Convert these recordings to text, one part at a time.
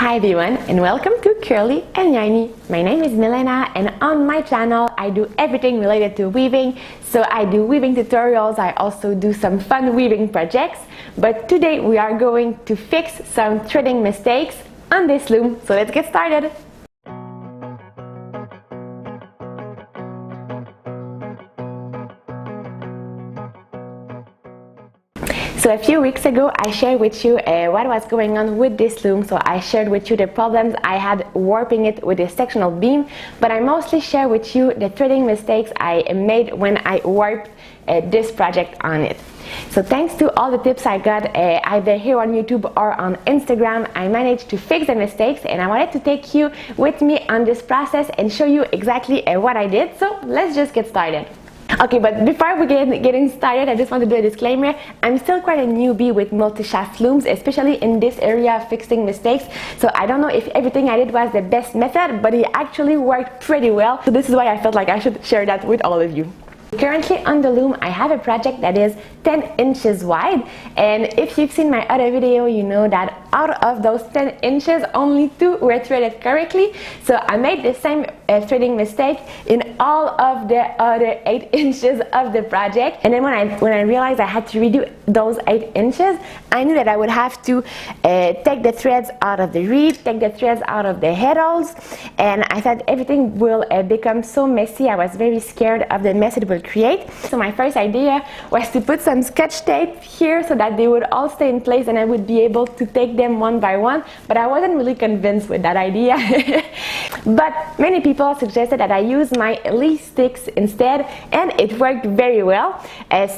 Hi everyone and welcome to Curly and Yarny. My name is Milena and on my channel I do everything related to weaving. So I do weaving tutorials, I also do some fun weaving projects. But today we are going to fix some threading mistakes on this loom. So let's get started. So a few weeks ago I shared with you what was going on with this loom. So I shared with you the problems I had warping it with a sectional beam, but I mostly share with you the threading mistakes I made when I warped this project on it. So thanks to all the tips I got either here on YouTube or on Instagram, I managed to fix the mistakes, and I wanted to take you with me on this process and show you exactly what I did. So let's just get started. Okay, but before we getting started, I just want to do a disclaimer. I'm still quite a newbie with multi-shaft looms, especially in this area of fixing mistakes. So I don't know if everything I did was the best method, but it actually worked pretty well. So this is why I felt like I should share that with all of you. Currently on the loom, I have a project that is 10 inches wide, and if you've seen my other video, you know that out of those 10 inches, only 2 were threaded correctly. So I made the same threading mistake in all of the other 8 inches of the project. And then when I realized I had to redo those 8 inches, I knew that I would have to take the threads out of the reed, take the threads out of the heddles, and I thought everything will become so messy. I was very scared of the mess it will create. So my first idea was to put some scotch tape here so that they would all stay in place and I would be able to take them one by one, but I wasn't really convinced with that idea. But many people suggested that I use my Lease sticks instead, and it worked very well.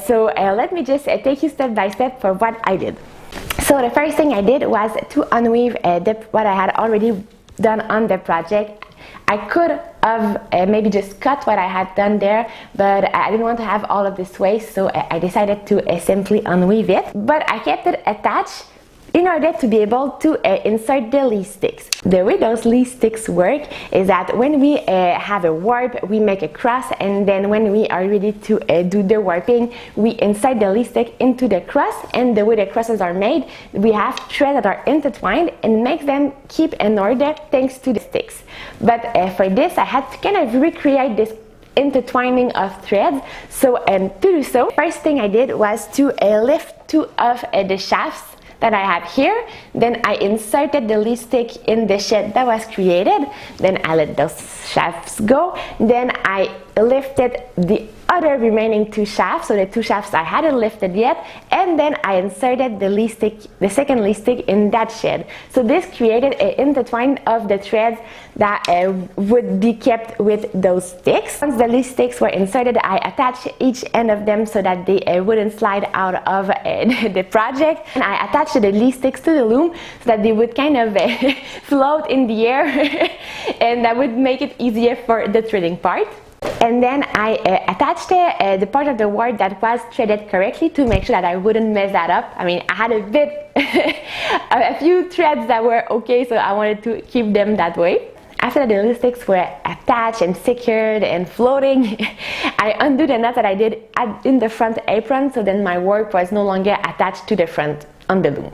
So let me just take you step by step for what I did. So the first thing I did was to unweave what I had already done on the project. I could have maybe just cut what I had done there, but I didn't want to have all of this waste, so I decided to simply unweave it. But I kept it attached in order to be able to insert the Lease sticks. The way those Lease sticks work is that when we have a warp, we make a cross, and then when we are ready to do the warping, we insert the Lease stick into the cross. And the way the crosses are made, we have threads that are intertwined and makes them keep in order thanks to the sticks. But for this, I had to kind of recreate this intertwining of threads. So to do so, first thing I did was to lift 2 of the shafts that I had here. Then I inserted the Lease stick in the shed that was created. Then I let those shafts go. Then I lifted the other remaining 2 shafts, so the 2 shafts I hadn't lifted yet, and then I inserted the Lease stick, the second Lease stick, in that shed. So this created an intertwine of the threads that would be kept with those sticks. Once the Lease sticks were inserted, I attached each end of them so that they wouldn't slide out of the project, and I attached the Lease sticks to the loom so that they would kind of float in the air and that would make it easier for the threading part. And then I attached the part of the warp that was threaded correctly to make sure that I wouldn't mess that up. I mean, I had a few threads that were okay, so I wanted to keep them that way. After the Lease sticks were attached and secured and floating, I undid the knot that I did in the front apron, so then my warp was no longer attached to the front on the loom.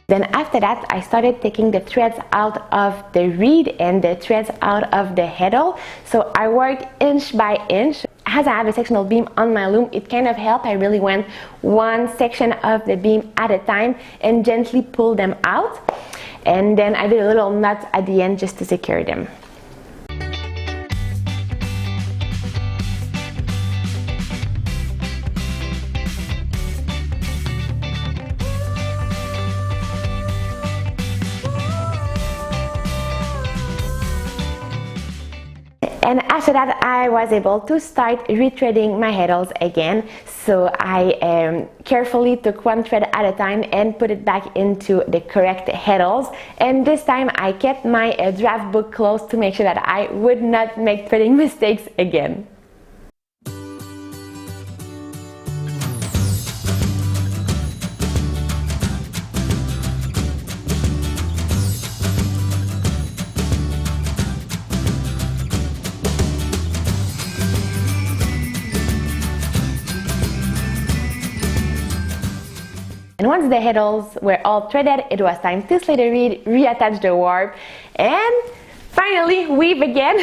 Then after that, I started taking the threads out of the reed and the threads out of the heddle. So I worked inch by inch. As I have a sectional beam on my loom, it kind of helped. I really went one section of the beam at a time and gently pulled them out. And then I did a little knot at the end just to secure them. And after that, I was able to start rethreading my heddles again. So I carefully took 1 thread at a time and put it back into the correct heddles. And this time I kept my draft book close to make sure that I would not make threading mistakes again. And once the heddles were all threaded, it was time to slay the reed, reattach the warp, and finally weave again.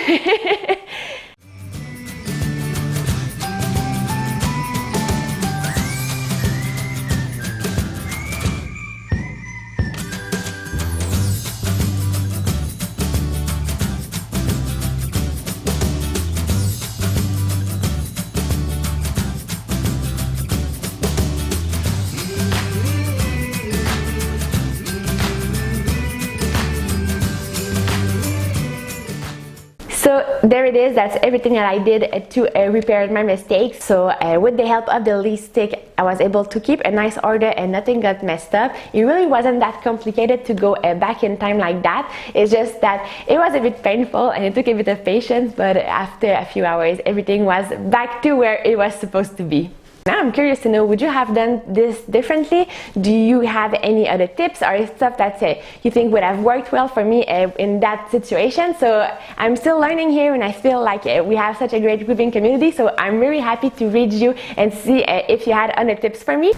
So there it is, that's everything that I did to repair my mistakes. So with the help of the Lease stick, I was able to keep a nice order and nothing got messed up. It really wasn't that complicated to go back in time like that. It's just that it was a bit painful and it took a bit of patience, but after a few hours everything was back to where it was supposed to be. Now I'm curious to know, would you have done this differently? Do you have any other tips or stuff that you think would have worked well for me in that situation? So I'm still learning here, and I feel like we have such a great weaving community, so I'm very happy to read you and see if you had other tips for me.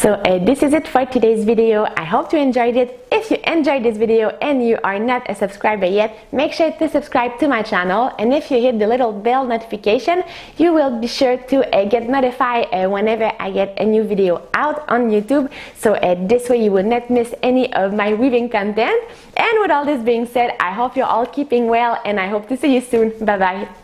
So this is it for today's video. I hope you enjoyed it. If you enjoyed this video and you are not a subscriber yet, make sure to subscribe to my channel, and if you hit the little bell notification, you will be sure to get notified whenever I get a new video out on YouTube, so this way you will not miss any of my weaving content. And with all this being said, I hope you're all keeping well, and I hope to see you soon. Bye bye.